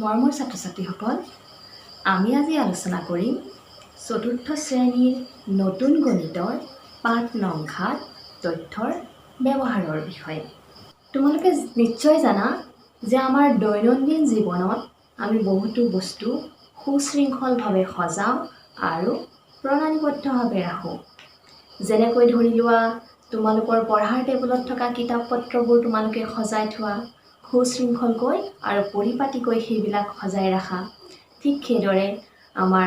মৰমৰ ছাত্ৰ-ছাত্ৰীসকল, আমি আজি আলোচনা কৰিম চতুৰ্থ শ্ৰেণীৰ নতুন গণিতৰ পাঠ নং ৭ তথ্যৰ ব্যৱহাৰৰ বিষয়ে। তোমালোকে নিশ্চয় জানা যে আমাৰ দৈনন্দিন জীৱনত আমি বহুতো বস্তু সুশৃংখলভাৱে সজাওঁ আৰু প্ৰণালীবদ্ধভাৱে ৰাখোঁ। যেনেকৈ ধৰি লোৱা, তোমালোকৰ পঢ়াৰ টেবুলত থকা কিতাপ পত্ৰবোৰ তোমালোকে সজাই থোৱা, সুশৃংখলকৈ আৰু পৰিপাটিকৈ সেইবিলাক সজাই ৰাখা। ঠিক সেইদৰে আমাৰ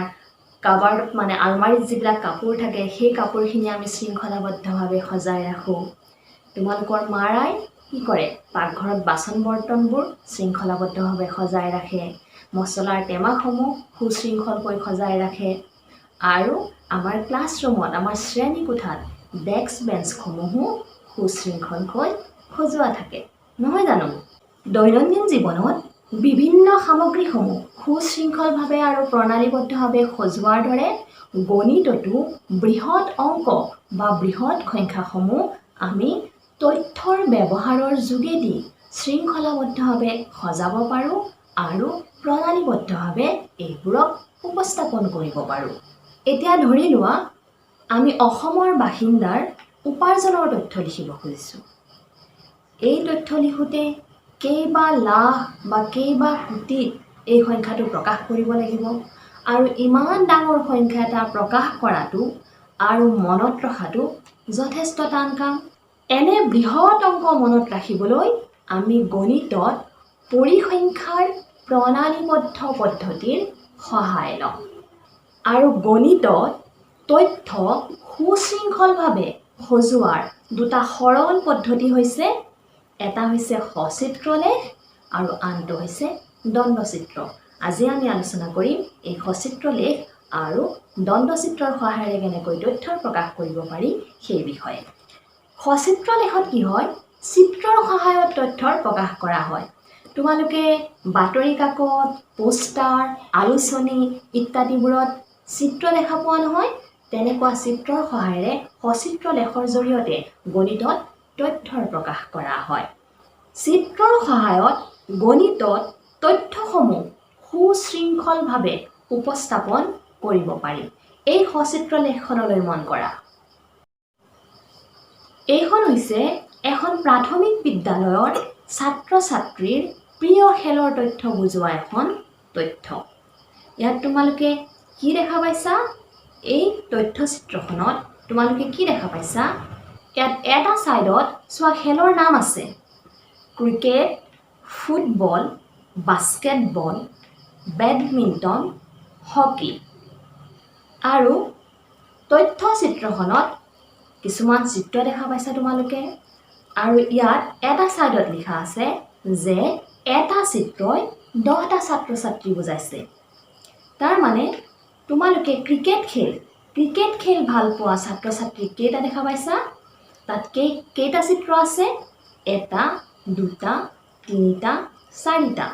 কাবাৰ্ডত আলমাৰীত যিবিলাক কাপোৰ থাকে, সেই কাপোৰখিনি আমি শৃংখলাবদ্ধভাৱে সজাই ৰাখোঁ। তোমালোকৰ মাৰাই কি কৰে? পাকঘৰত বাচন বৰ্তনবোৰ শৃংখলাবদ্ধভাৱে সজাই ৰাখে, মছলাৰ টেমাসমূহ সুশৃংখলকৈ সজাই ৰাখে আৰু আমাৰ ক্লাছৰুমত, আমাৰ শ্ৰেণীকোঠাত ডেস্ক বেঞ্চসমূহো সুশৃংখলকৈ সজোৱা থাকে, নহয় জানো? দৈনন্দিন জীৱনত বিভিন্ন সামগ্ৰীসমূহ সুশৃংখলভাৱে আৰু প্ৰণালীবদ্ধভাৱে সজোৱাৰ দৰে গণিততো বৃহৎ অংক বা বৃহৎ সংখ্যাসমূহ আমি তথ্যৰ ব্যৱহাৰৰ যোগেদি শৃংখলাবদ্ধভাৱে সজাব পাৰোঁ আৰু প্ৰণালীবদ্ধভাৱে এইবোৰক উপস্থাপন কৰিব পাৰোঁ। এতিয়া ধৰি লোৱা, আমি অসমৰ বাসিন্দাৰ উপাৰ্জনৰ তথ্য লিখিব খুজিছোঁ। এই তথ্য লিখোঁতে কেইবা লাখ বা কেইবা কোটিত এই সংখ্যাটো প্ৰকাশ কৰিব লাগিব আৰু ইমান ডাঙৰ সংখ্যা এটা প্ৰকাশ কৰাটো আৰু মনত ৰখাটো যথেষ্ট টান কাম। এনে বৃহৎ অংক মনত ৰাখিবলৈ আমি গণিতত পৰিসংখ্যাৰ প্ৰণালীবদ্ধ পদ্ধতিৰ সহায় লওঁ। আৰু গণিতত তথ্য সুশৃংখলভাৱে সজোৱাৰ দুটা সৰল পদ্ধতি হৈছে, এটা হৈছে সচিত্ৰ লেখ আৰু আনটো হৈছে দণ্ডচিত্ৰ। আজি আমি আলোচনা কৰিম এই সচিত্ৰ লেখ আৰু দণ্ডচিত্ৰৰ সহায়েৰে কেনেকৈ তথ্যৰ প্ৰকাশ কৰিব পাৰি সেই বিষয়ে। সচিত্ৰ লেখত কি হয়? চিত্ৰৰ সহায়ত তথ্যৰ প্ৰকাশ কৰা হয়। তোমালোকে বাতৰি কাকত, পোষ্টাৰ, আলোচনী ইত্যাদিবোৰত চিত্ৰ দেখা পোৱা নহয়? তেনেকুৱা চিত্ৰৰ সহায়েৰে সচিত্ৰ লেখৰ জৰিয়তে গণিতত তথ্যৰ প্ৰকাশ কৰা হয়। চিত্ৰৰ সহায়ত গণিতত তথ্যসমূহ সুশৃংখলভাৱে উপস্থাপন কৰিব পাৰি। এই সচিত্ৰ লেখখনলৈ মন কৰা। এইখন হৈছে এখন প্ৰাথমিক বিদ্যালয়ৰ ছাত্ৰ-ছাত্ৰীৰ প্ৰিয় খেলৰ তথ্য বুজোৱা এখন তথ্য। ইয়াত তোমালোকে কি দেখা পাইছা? এই তথ্যচিত্ৰখনত তোমালোকে কি দেখা পাইছা? ইয়াত এটা ছাইডত চোৱা খেলৰ নাম আছে: cricket, football, basketball, badminton, hockey. আৰু তথ্যচিত্ৰখনত কিছুমান চিত্ৰ দেখা পাইছা তোমালোকে। আৰু ইয়াত এটা ছাইডত লিখা আছে যে এটা চিত্ৰই 10টা ছাত্ৰ-ছাত্ৰী বুজাইছে। তাৰ মানে তোমালোকে ক্ৰিকেট খেল ভাল পোৱা ছাত্ৰ-ছাত্ৰী কেইটা দেখা পাইছা? তাত কেইটা চিত্ৰ আছে? 1, 2, 3, 4টা।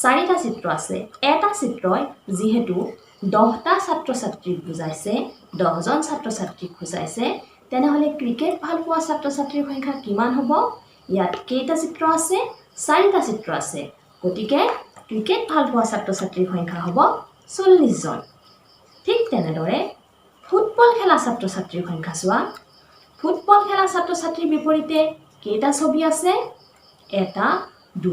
4টা চিত্ৰ আছে। এটা চিত্ৰই যিহেতু 10টা ছাত্ৰ-ছাত্ৰীক বুজাইছে, 10জন ছাত্ৰ-ছাত্ৰীক বুজাইছে, তেনেহ'লে ক্ৰিকেট ভাল পোৱা ছাত্ৰ-ছাত্ৰীৰ সংখ্যা কিমান হ'ব? ইয়াত কেইটা চিত্ৰ আছে? 4টা চিত্ৰ আছে। গতিকে ক্ৰিকেট ভাল পোৱা ছাত্ৰ-ছাত্ৰীৰ সংখ্যা হ'ব 40 জন। ঠিক তেনেদৰে ফুটবল খেলা ছাত্ৰ-ছাত্ৰীৰ সংখ্যা চোৱা। ফুটবল খেলা ছাত্ৰ-ছাত্ৰীৰ বিপৰীতে কেইটা ছবি আছে? 1, 2,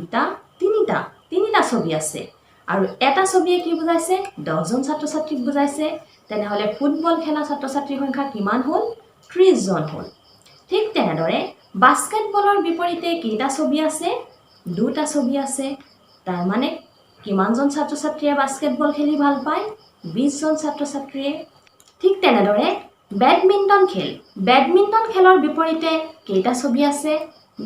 3টা। 3টা ছবি আছে। আৰু এটা ছবিয়ে কি বুজাইছে? 10জন ছাত্ৰ-ছাত্ৰীক বুজাইছে। তেনেহ'লে ফুটবল খেলা ছাত্ৰ-ছাত্ৰীৰ সংখ্যা কিমান হ'ল? 30 জন হ'ল। ঠিক তেনেদৰে বাস্কেটবলৰ বিপৰীতে কেইটা ছবি আছে? 2টা ছবি আছে। তাৰ মানে কিমানজন ছাত্ৰ-ছাত্ৰীয়ে বাস্কেটবল খেলি ভাল পায়? 20 জন ছাত্ৰ-ছাত্ৰীয়ে। ঠিক তেনেদৰে বেডমিণ্টন খেলৰ বিপৰীতে কেইটা ছবি আছে?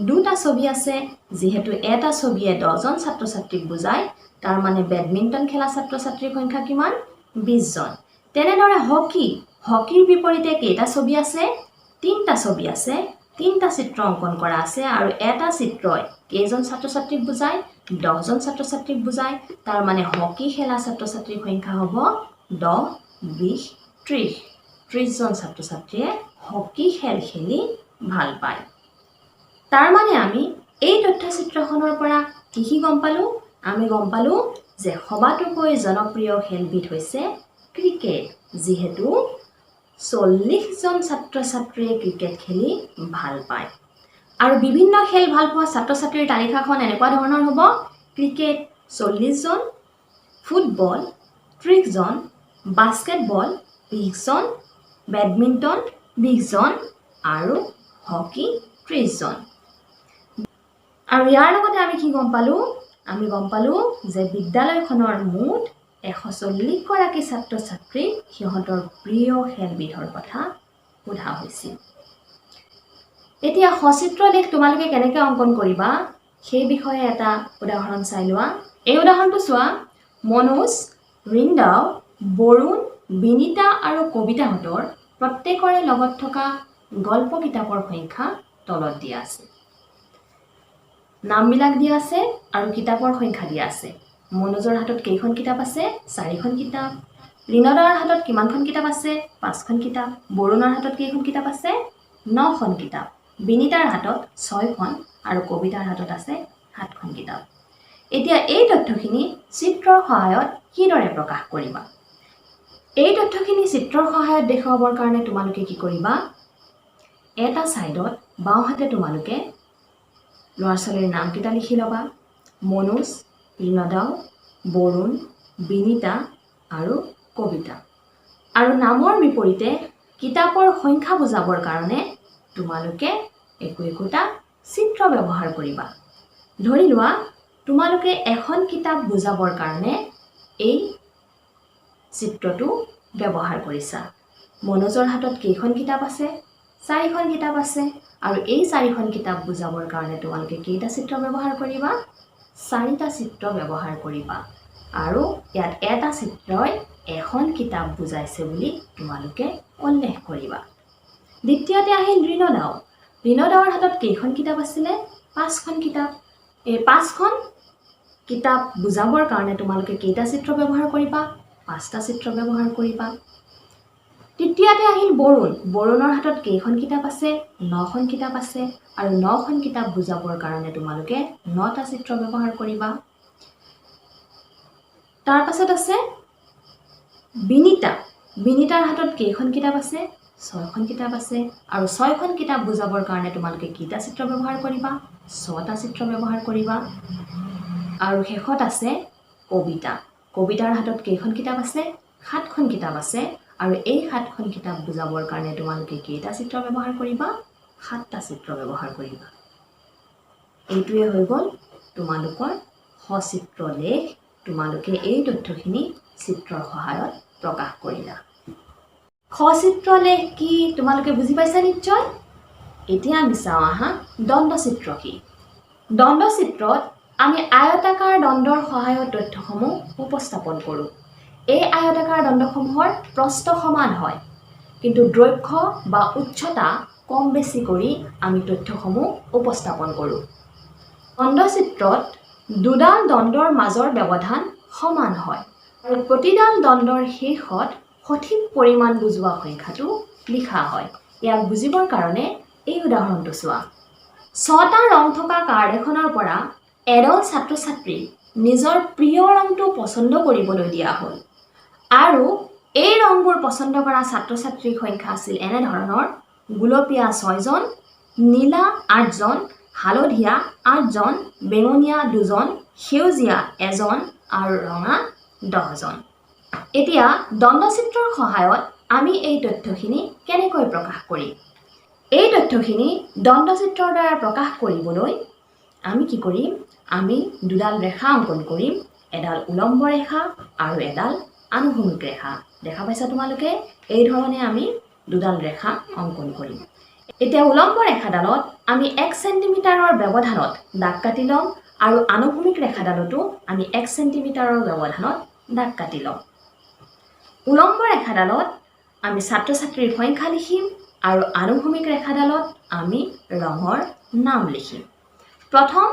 2টা ছবি আছে। যিহেতু এটা ছবিয়ে 10জন ছাত্ৰ-ছাত্ৰীক বুজায়, তাৰ মানে বেডমিণ্টন খেলা ছাত্ৰ-ছাত্ৰীৰ সংখ্যা কিমান? 20 জন। তেনেদৰে হকীৰ বিপৰীতে কেইটা ছবি আছে? 3টা ছবি আছে। 3টা চিত্ৰ অংকন কৰা আছে আৰু এটা চিত্ৰই কেইজন ছাত্ৰ-ছাত্ৰীক বুজায়? 10জন ছাত্ৰ-ছাত্ৰীক বুজায়। তাৰ মানে হকী খেলা ছাত্ৰ-ছাত্ৰীৰ সংখ্যা হ'ব 10, 20, 30। 30 জন ছাত্ৰ-ছাত্ৰীয়ে হকী খেল খেলি ভাল পায়। তাৰ মানে আমি এই তথ্যচিত্ৰখনৰ পৰা কি গম পালোঁ? আমি গম পালোঁ যে সবাতোকৈ জনপ্ৰিয় খেলবিধ হৈছে ক্ৰিকেট, যিহেতু 40জন ছাত্ৰ ছাত্ৰীয়ে ক্ৰিকেট খেলি ভাল পায়। আৰু বিভিন্ন খেল ভাল পোৱা ছাত্ৰ ছাত্ৰীৰ তালিকাখন এনেকুৱা ধৰণৰ হ'ব: ক্ৰিকেট 40জন, ফুটবল 30জন, বাস্কেটবল 20জন, বেডমিণ্টন 20জন আৰু হকী 30জন। আৰু ইয়াৰ লগতে আমি কি গম পালোঁ? আমি গম পালোঁ যে বিদ্যালয়খনৰ মুঠ 140গৰাকী ছাত্ৰ ছাত্ৰীক সিহঁতৰ প্ৰিয় খেলবিধৰ কথা সোধা হৈছিল। এতিয়া সচিত্ৰ লেখ তোমালোকে কেনেকৈ অংকন কৰিবা সেই বিষয়ে এটা উদাহৰণ চাই লোৱা। এই উদাহৰণটো চোৱা। মনোজ, ৰিন্দাও, বৰুণ, বিনিতা আৰু কবিতাহঁতৰ প্ৰত্যেকৰে লগত থকা গল্প কিতাপৰ সংখ্যা তলত দিয়া আছে। নামবিলাক দিয়া আছে আৰু কিতাপৰ সংখ্যা দিয়া আছে। মনোজৰ হাতত কেইখন কিতাপ আছে? 4খন কিতাপ। ৰিনদাৰ হাতত কিমানখন কিতাপ আছে? 5খন কিতাপ। বৰুণৰ হাতত কেইখন কিতাপ আছে? 9খন কিতাপ। বিনিতাৰ হাতত 6খন আৰু কবিতাৰ হাতত আছে 7খন কিতাপ। এতিয়া এই তথ্যখিনি চিত্ৰৰ সহায়ত কিদৰে প্ৰকাশ কৰিবা? এই তথ্যখিনি চিত্ৰৰ সহায়ত দেখুৱাবৰ কাৰণে তোমালোকে কি কৰিবা? এটা ছাইডত বাওঁহাতে তোমালোকে ল'ৰা ছোৱালীৰ নামকেইটা লিখি ল'বা। মনোজ, ৰিনদাও, বৰুণ, বিনিতা আৰু কবিতা। আৰু নামৰ বিপৰীতে কিতাপৰ সংখ্যা বুজাবৰ কাৰণে তোমালোকে একোটা চিত্ৰ ব্যৱহাৰ কৰিবা। ধৰি লোৱা তোমালোকে এখন কিতাপ বুজাবৰ কাৰণে এই চিত্ৰটো ব্যৱহাৰ কৰিছা। মনোজৰ হাতত কেইখন কিতাপ আছে? 4খন কিতাপ আছে। আৰু এই 4খন কিতাপ বুজাবৰ কাৰণে তোমালোকে কেইটা চিত্ৰ ব্যৱহাৰ কৰিবা? 4টা চিত্ৰ ব্যৱহাৰ কৰিবা। আৰু ইয়াত এটা চিত্ৰই এখন কিতাপ বুজাইছে বুলি তোমালোকে উল্লেখ কৰিবা। দ্বিতীয়তে আহিল ৰিনদাও। ৰিনদাওৰ হাতত কেইখন কিতাপ আছিলে? 5খন কিতাপ। এই 5খন কিতাপ বুজাবৰ কাৰণে তোমালোকে কেইটা চিত্ৰ ব্যৱহাৰ কৰিবা? 5টা চিত্ৰ ব্যৱহাৰ কৰিবা। তৃতীয়তে আহিল বৰুণ। বৰুণৰ হাতত কেইখন কিতাপ আছে? 9খন কিতাপ আছে। আৰু 9খন কিতাপ বুজাবৰ কাৰণে তোমালোকে 9টা চিত্ৰ ব্যৱহাৰ কৰিবা। তাৰ পাছত আছে বিনিতা। বিনিতাৰ হাতত কেইখন কিতাপ আছে? 6খন কিতাপ আছে। আৰু 6খন কিতাপ বুজাবৰ কাৰণে তোমালোকে কেইটা চিত্ৰ ব্যৱহাৰ কৰিবা? 6টা চিত্ৰ ব্যৱহাৰ কৰিবা। আৰু শেষত আছে কবিতা। কবিতাৰ হাতত কেইখন কিতাপ আছে? 7খন কিতাপ আছে। আৰু এই 7খন কিতাপ বুজাবৰ কাৰণে তোমালোকে কেইটা চিত্ৰ ব্যৱহাৰ কৰিবা? 7টা চিত্ৰ ব্যৱহাৰ কৰিবা। এইটোৱে হৈ গ'ল তোমালোকৰ সচিত্ৰ লেখ। তোমালোকে এই তথ্যখিনি চিত্ৰৰ সহায়ত প্ৰকাশ কৰিলা। সচিত্ৰ লেখ কি তোমালোকে বুজি পাইছা নিশ্চয়? এতিয়া আমি চাওঁ আহা দণ্ডচিত্ৰ কি। দণ্ডচিত্ৰত আমি আয়তাকাৰ দণ্ডৰ সহায়ত তথ্যসমূহ উপস্থাপন কৰোঁ। এই আয়তাকাৰ দণ্ডসমূহৰ প্ৰস্থ সমান হয়, কিন্তু দৈৰ্ঘ্য বা উচ্চতা কম বেছি কৰি আমি তথ্যসমূহ উপস্থাপন কৰোঁ। দণ্ডচিত্ৰত দুডাল দণ্ডৰ মাজৰ ব্যৱধান সমান হয় আৰু প্ৰতিডাল দণ্ডৰ শীৰ্ষত সঠিক পৰিমাণ বুজোৱা সংখ্যাটো লিখা হয়। ইয়াক বুজিবৰ কাৰণে এই উদাহৰণটো চোৱা। 6টা ৰং থকা কাৰ্ড এখনৰ পৰা এদল ছাত্ৰ ছাত্ৰীক নিজৰ প্ৰিয় ৰংটো পচন্দ কৰিবলৈ দিয়া হ'ল। আৰু এই ৰংবোৰ পচন্দ কৰা ছাত্ৰ ছাত্ৰীৰ সংখ্যা আছিল এনেধৰণৰ: গুলপীয়া 6জন, নীলা 8জন, হালধীয়া 8জন, বেঙুনীয়া 2জন, সেউজীয়া 1জন আৰু ৰঙা 10জন। এতিয়া দণ্ডচিত্ৰৰ সহায়ত আমি এই তথ্যখিনি কেনেকৈ প্ৰকাশ কৰিম? এই তথ্যখিনি দণ্ডচিত্ৰৰ দ্বাৰা প্ৰকাশ কৰিবলৈ আমি কি কৰিম? আমি দুডাল ৰেখা অংকন কৰিম, এডাল উলম্ব ৰেখা আৰু এডাল আনুভূমিক ৰেখা। দেখা পাইছা তোমালোকে? এই ধৰণে আমি দুডাল ৰেখা অংকন কৰিম। এতিয়া উলম্ব ৰেখাডালত আমি 1 চেণ্টিমিটাৰৰ ব্যৱধানত দাগ কাটি ল'ম আৰু আনুভূমিক ৰেখাডালতো আমি 1 চেণ্টিমিটাৰৰ ব্যৱধানত দাগ কাটি ল'ম। উলম্ব ৰেখাডালত আমি ছাত্ৰ ছাত্ৰীৰ সংখ্যা লিখিম আৰু আনুভূমিক ৰেখাডালত আমি ৰঙৰ নাম লিখিম। প্ৰথম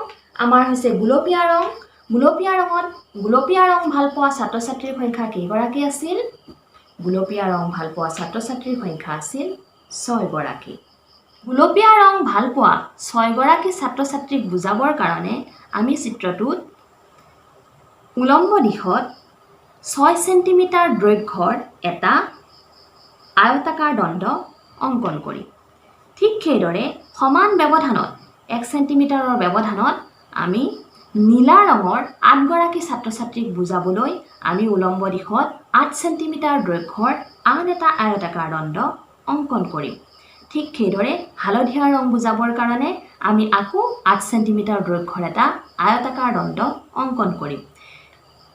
আমাৰ হৈছে গুলপীয়া ৰং। গুলপীয়া ৰং ভাল পোৱা ছাত্ৰ ছাত্ৰীৰ সংখ্যা কেইগৰাকী আছিল? গুলপীয়া ৰং ভাল পোৱা ছাত্ৰ ছাত্ৰীৰ সংখ্যা আছিল 6গৰাকী। গুলপীয়া ৰং ভাল পোৱা 6গৰাকী ছাত্ৰ ছাত্ৰীক বুজাবৰ কাৰণে আমি চিত্ৰটোত উলম্ব দিশত 6 সেণ্টিমিটাৰ দৈৰ্ঘ্যৰ এটা আয়তাকাৰ দণ্ড অংকন কৰিম। ঠিক সেইদৰে সমান ব্যৱধানত 1 সেণ্টিমিটাৰৰ ব্যৱধানত আমি নীলা ৰঙৰ 8 গৰাকী ছাত্ৰ ছাত্ৰীক বুজাবলৈ আমি উলম্ব দিশত 8 সেণ্টিমিটাৰ দৈৰ্ঘ্যৰ আন এটা আয়তাকাৰ দণ্ড অংকন কৰিম। ঠিক সেইদৰে হালধীয়া ৰং বুজাবৰ কাৰণে আমি আকৌ 8 সেণ্টিমিটাৰ দৈৰ্ঘ্যৰ এটা আয়তাকাৰ দণ্ড অংকন কৰিম।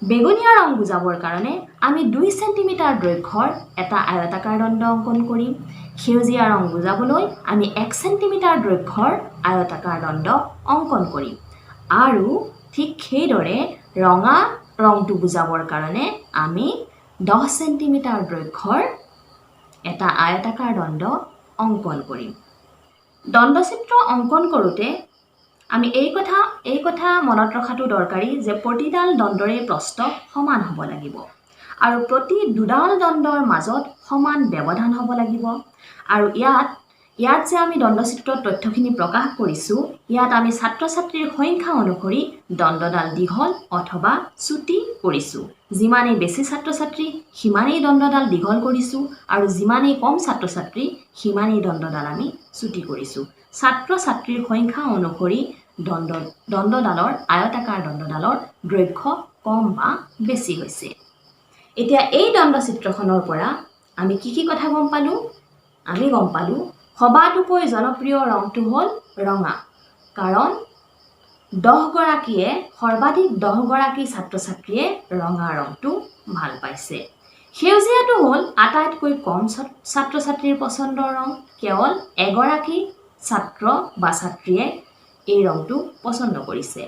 বেগুনীয়া ৰং বুজাবৰ কাৰণে আমি 2 সেণ্টিমিটাৰ দৈৰ্ঘ্যৰ এটা আয়তাকাৰ দণ্ড অংকন কৰিম। সেউজীয়া ৰং বুজাবলৈ আমি 1 সেণ্টিমিটাৰ দৈৰ্ঘ্যৰ আয়তাকাৰ দণ্ড অংকন কৰিম। আৰু ঠিক সেইদৰে ৰঙা ৰংটো বুজাবৰ কাৰণে আমি 10 সেণ্টিমিটাৰ দৈৰ্ঘ্যৰ এটা আয়তাকাৰ দণ্ড অংকন কৰিম। দণ্ডচিত্ৰ অংকন কৰোঁতে আমি এই কথা মনত ৰখাটো দৰকাৰী যে প্ৰতিডাল দণ্ডৰে প্ৰস্থ সমান হ'ব লাগিব আৰু প্ৰতি দুডাল দণ্ডৰ মাজত সমান ব্যৱধান হ'ব লাগিব। আৰু ইয়াত যে আমি দণ্ডচিত্ৰৰ তথ্যখিনি প্ৰকাশ কৰিছোঁ, ইয়াত আমি ছাত্ৰ ছাত্ৰীৰ সংখ্যা অনুসৰি দণ্ডডাল দীঘল অথবা চুটি কৰিছোঁ। যিমানেই বেছি ছাত্ৰ ছাত্ৰী সিমানেই দণ্ডডাল দীঘল কৰিছোঁ আৰু যিমানেই কম ছাত্ৰ ছাত্ৰী সিমানেই দণ্ডডাল আমি চুটি কৰিছোঁ। ছাত্ৰ ছাত্ৰীৰ সংখ্যা অনুসৰি দণ্ডডালৰ আয়তাকাৰ দণ্ডডালৰ দৈৰ্ঘ্য কম বা বেছি হৈছে। এতিয়া এই দণ্ডচিত্ৰখনৰ পৰা আমি কি কথা গম পালোঁ? আমি গম পালোঁ সবাতোকৈ জনপ্ৰিয় ৰংটো হ'ল ৰঙা, কাৰণ সৰ্বাধিক 10 গৰাকী ছাত্ৰ ছাত্ৰীয়ে ৰঙা ৰংটো ভাল পাইছে। সেউজীয়াটো হ'ল আটাইতকৈ কম ছাত্ৰ ছাত্ৰীৰ পচন্দৰ ৰং, কেৱল এগৰাকী ছাত্ৰ বা ছাত্ৰীয়ে এই ৰংটো পচন্দ কৰিছে।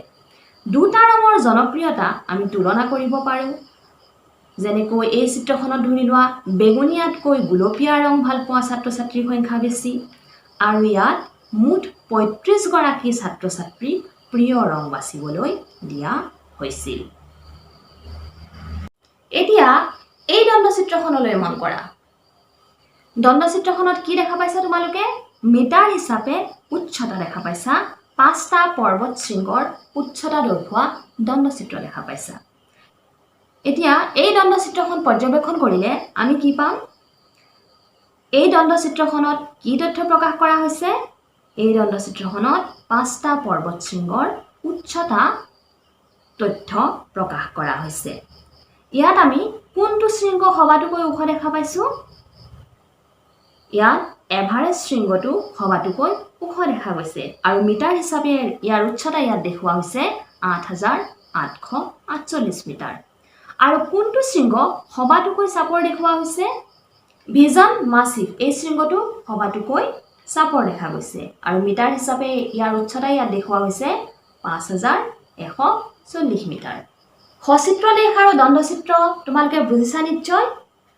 দুটা ৰঙৰ জনপ্ৰিয়তা আমি তুলনা কৰিব পাৰোঁ। যেনেকৈ এই চিত্ৰখনত ধৰি লোৱা বেগুনীয়াতকৈ গুলপীয়া ৰং ভাল পোৱা ছাত্ৰ ছাত্ৰীৰ সংখ্যা বেছি আৰু ইয়াত মুঠ 35 গৰাকী ছাত্ৰ ছাত্ৰীক প্ৰিয় ৰং বাছিবলৈ দিয়া হৈছিল। এতিয়া এই দণ্ডচিত্ৰখনলৈ মন কৰা। দণ্ডচিত্ৰখনত কি দেখা পাইছা তোমালোকে? মিটাৰ হিচাপে উচ্চতা দেখা পাইছা। 5টা পৰ্বত শৃংগৰ উচ্চতা দৰ্শোৱা দণ্ডচিত্ৰ দেখা পাইছা। এতিয়া এই দণ্ডচিত্ৰখন পৰ্যবেক্ষণ কৰিলে আমি কি পাম? এই দণ্ডচিত্ৰখনত কি তথ্য প্ৰকাশ কৰা হৈছে? এই দণ্ডচিত্ৰখনত 5টা পৰ্বত শৃংগৰ উচ্চতা তথ্য প্ৰকাশ কৰা হৈছে। ইয়াত আমি কোনটো শৃংগ সবাতোকৈ ওখ দেখা পাইছোঁ? ইয়াত এভাৰেষ্ট শৃংগটো সবাতোকৈ ওখ দেখা গৈছে আৰু মিটাৰ হিচাপে ইয়াৰ উচ্চতা ইয়াত দেখুওৱা হৈছে 8,848 মিটাৰ। আৰু কোনটো শৃংগ সবাতোকৈ চাপৰ দেখুওৱা হৈছে? ভিজন মাছিভ এই শৃংগটো সবাতোকৈ চাপৰ দেখা গৈছে আৰু মিটাৰ হিচাপে ইয়াৰ উচ্চতা ইয়াত দেখুওৱা হৈছে 5,140 মিটাৰ। সচিত্ৰ লেখ আৰু দণ্ডচিত্ৰ তোমালোকে বুজিছা নিশ্চয়।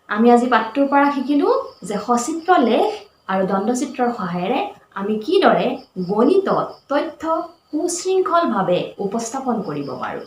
আমি আজি পাঠটোৰ পৰা শিকিলোঁ যে সচিত্ৰ লেখ আৰু দণ্ডচিত্ৰৰ সহায়েৰে আমি কিদৰে গণিতত তথ্য সুশৃংখলভাৱে উপস্থাপন কৰিব পাৰোঁ।